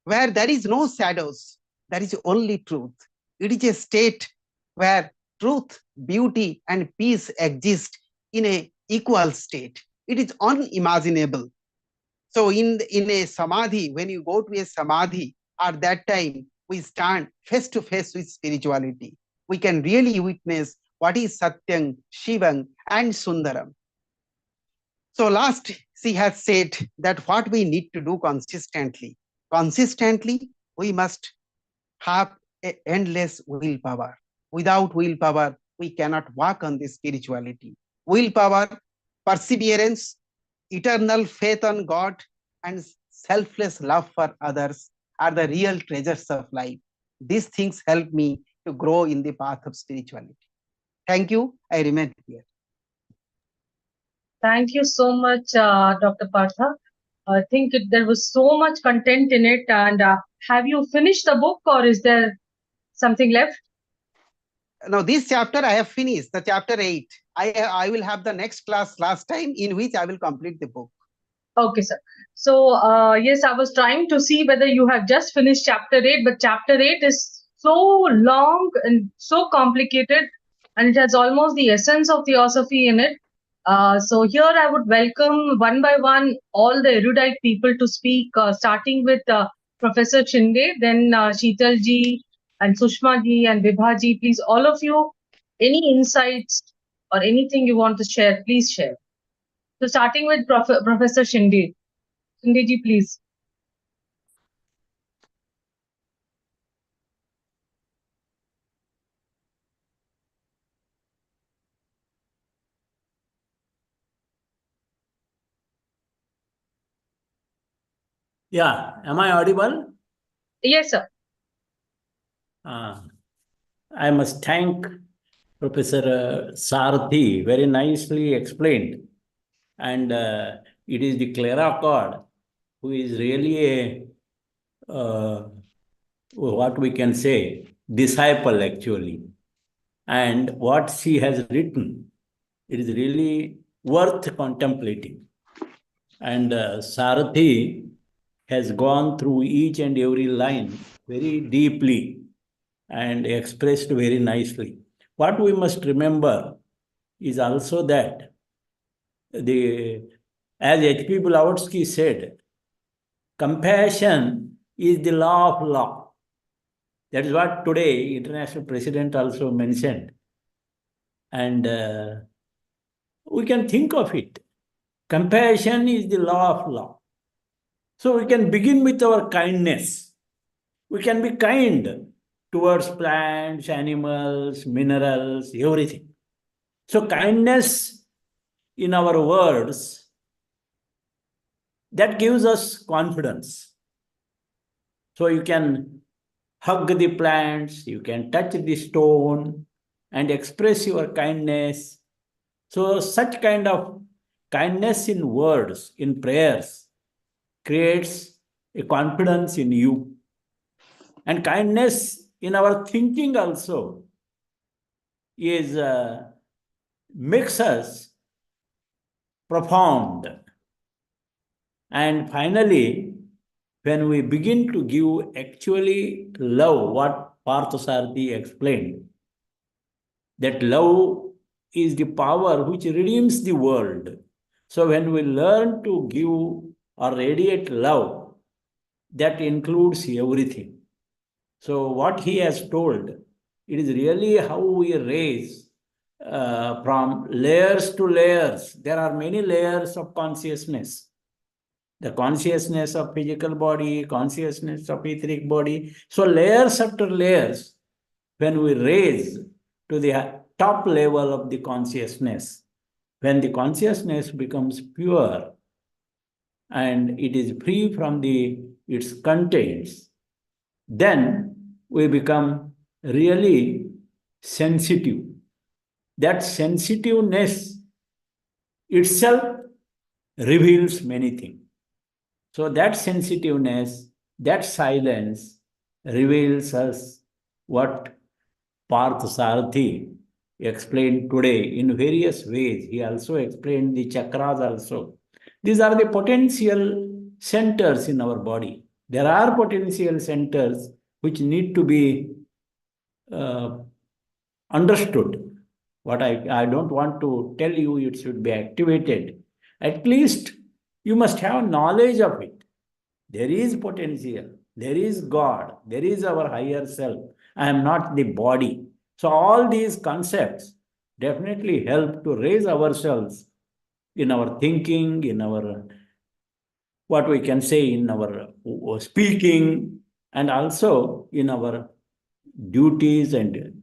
where there is no shadows, there is only truth. It is a state where truth, beauty, and peace exist in an equal state. It is unimaginable. So in a samadhi, when you go to a samadhi, at that time, we stand face to face with spirituality. We can really witness what is Satyam, Shivam, and Sundaram. So last, she has said that what we need to do consistently. Consistently, we must have an endless willpower. Without willpower, we cannot work on this spirituality. Willpower, perseverance, eternal faith on God, and selfless love for others are the real treasures of life. These things help me to grow in the path of spirituality. Thank you. I remain here. Thank you so much, Dr. Partha. I think there was so much content in it. And have you finished the book, or is there something left? Now, this chapter I have finished, the chapter 8. I will have the next class last time in which I will complete the book. Okay, sir. So, yes, I was trying to see whether you have just finished chapter 8, but chapter 8 is so long and so complicated, and it has almost the essence of theosophy in it. So, here I would welcome one by one all the erudite people to speak, starting with Professor Shinde, then Sheetal ji, and Sushma ji, and Vibha ji. Please, all of you, any insights or anything you want to share, please share. So, starting with Professor Shinde. Shinde ji, please. Yeah, am I audible? Yes, sir. I must thank Professor Sarthi, very nicely explained. And it is the Clara God who is really a, what we can say, disciple actually. And what she has written, it is really worth contemplating. And Sarthi has gone through each and every line very deeply and expressed very nicely. What we must remember is also that as H.P. Blavatsky said, compassion is the law of law. That is what today International President also mentioned. And we can think of it. Compassion is the law of law. So we can begin with our kindness. We can be kind towards plants, animals, minerals, everything. So kindness in our words that gives us confidence. So you can hug the plants, you can touch the stone and express your kindness. So such kind of kindness in words, in prayers, creates a confidence in you. And kindness in our thinking also is makes us profound. And finally, when we begin to give actually love, what Parthasarathi explained, that love is the power which redeems the world. So when we learn to give or radiate love, that includes everything. So what he has told, it is really how we raise from layers to layers. There are many layers of consciousness. The consciousness of physical body, consciousness of etheric body. So layers after layers, when we raise to the top level of the consciousness, when the consciousness becomes pure and it is free from its contents, then we become really sensitive. That sensitiveness itself reveals many things. So that sensitiveness, that silence reveals us what Parthasarathi explained today in various ways. He also explained the chakras also. These are the potential centers in our body. There are potential centers which need to be uh, understood. What I don't want to tell you it should be activated. At least you must have knowledge of it. There is potential. There is God. There is our higher self. I am not the body. So all these concepts definitely help to raise ourselves in our thinking, in our, what we can say, in our speaking, and also in our duties and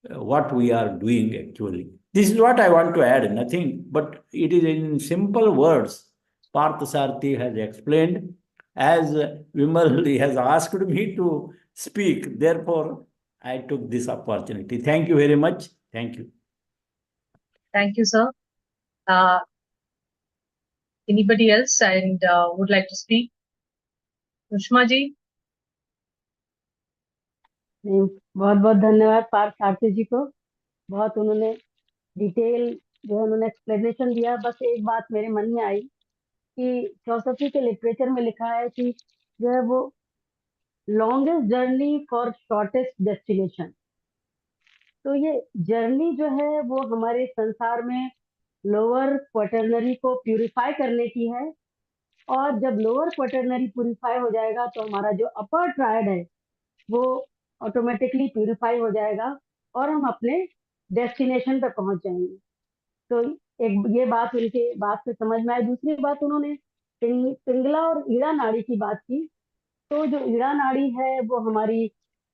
what we are doing actually. This is what I want to add, nothing, but it is in simple words. Parthasarathi has explained, as Vimal has asked me to speak. Therefore, I took this opportunity. Thank you very much. Thank you. Thank you, sir. Uh, Anybody else and would like to speak? Sushma ji? बहुत बहुत धन्यवाद पार्थ सारथी जी को। बहुत उन्होंने detail जो है उन्होंने explanation दिया। बस एक बात मेरे मन में आई कि फिलोसफी के लिटरेचर में लिखा है कि जो है वो longest journey for shortest destination. तो ये जर्नी जो है वो हमारे संसार में लोअर क्वाटरनरी को प्यूरिफाई करने की है, और जब लोअर क्वाटरनरी प्यूरिफाई हो जाएगा तो हमारा जो अपर ट्रायड है वो ऑटोमेटिकली प्यूरिफाई हो जाएगा और हम अपने डेस्टिनेशन पे पहुंच जाएंगे। तो एक ये बात उनके बात से समझ में आई। दूसरी बात उन्होंने पिंगला और ईड़ा नाड़ी की बात की। तो जो ईड़ा नाड़ी है वो हमारी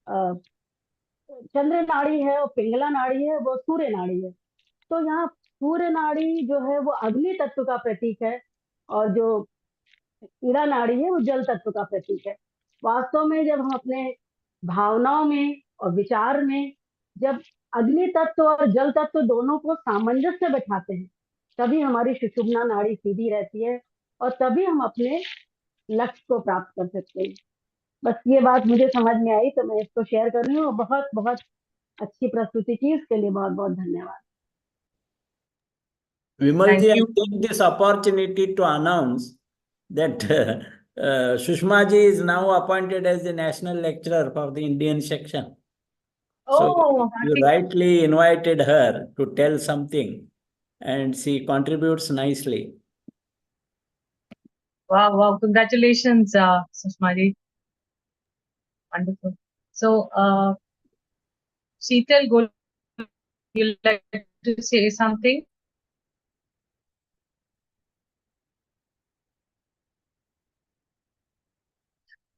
चंद्र नाड़ी है और पिंगला नाड़ी है वो सूर्य नाड़ी है। तो यहाँ सूर्य नाड़ी जो है वो अग्नि तत्व का प्रतीक है और जो ईड़ा नाड़ी है वो जल तत्व का प्रतीक है। वास्तव में जब हम अपने भावनाओं में और विचार में जब अग्नि तत्व और जल तत्व दोनों को सामंजस्य बैठाते हैं, तभी हमारी सुषुम्ना नाड़ी सीधी रहती है और तभी हम अपने लक्ष्य को प्राप्त कर सकते हैं। बस ये बात मुझे समझ में आई तो मैं इसको शेयर कर रही हूँ। बहुत बहुत अच्छी प्रस्तुति की, इसके लिए बहुत बहुत धन्यवाद। Vimalji, I Thank you. take this opportunity to announce that Sushma ji is now appointed as the national lecturer for the Indian section. So Oh, you rightly invited her to tell something, and she contributes nicely. wow, wow. Congratulations, Sushma ji. Wonderful. So, Sheetal, would you like to say something?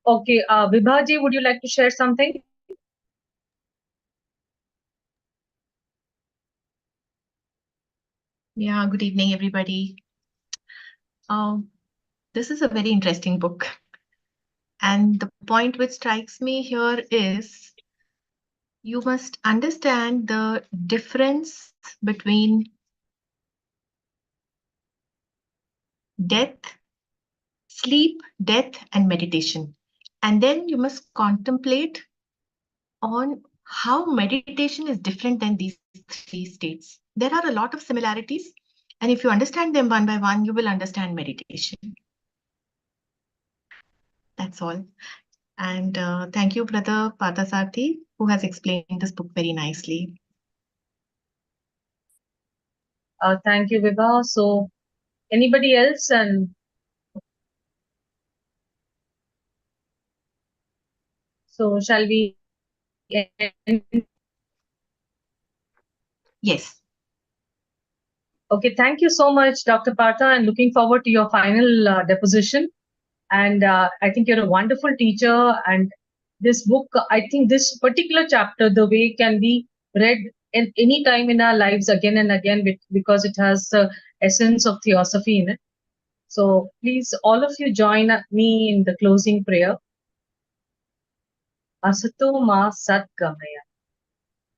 Okay, Vibha ji, would you like to share something? Yeah, good evening, everybody. This is a very interesting book. And the point which strikes me here is you must understand the difference between death, sleep, death, and meditation. And then you must contemplate on how meditation is different than these three states. There are a lot of similarities, and if you understand them one by one, you will understand meditation. That's all. And thank you, Brother Parthasarthi, who has explained this book very nicely. Thank you, Vibha. So, anybody else? And so, shall we end? Yes. Okay, thank you so much, Dr. Partha, and looking forward to your final deposition. And I think you're a wonderful teacher. And this book, I think this particular chapter, the way it can be read in any time in our lives again and again because it has the essence of theosophy in it. So please, all of you join me in the closing prayer. Asato ma satgamaya,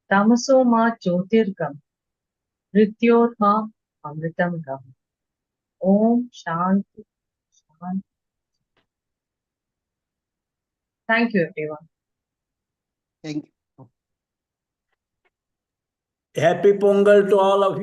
tamaso ma jyotirgam, mrityor ma amritam gam. Om Shanti. Shanti. Thank you, everyone. Thank you. Happy Pongal to all of you.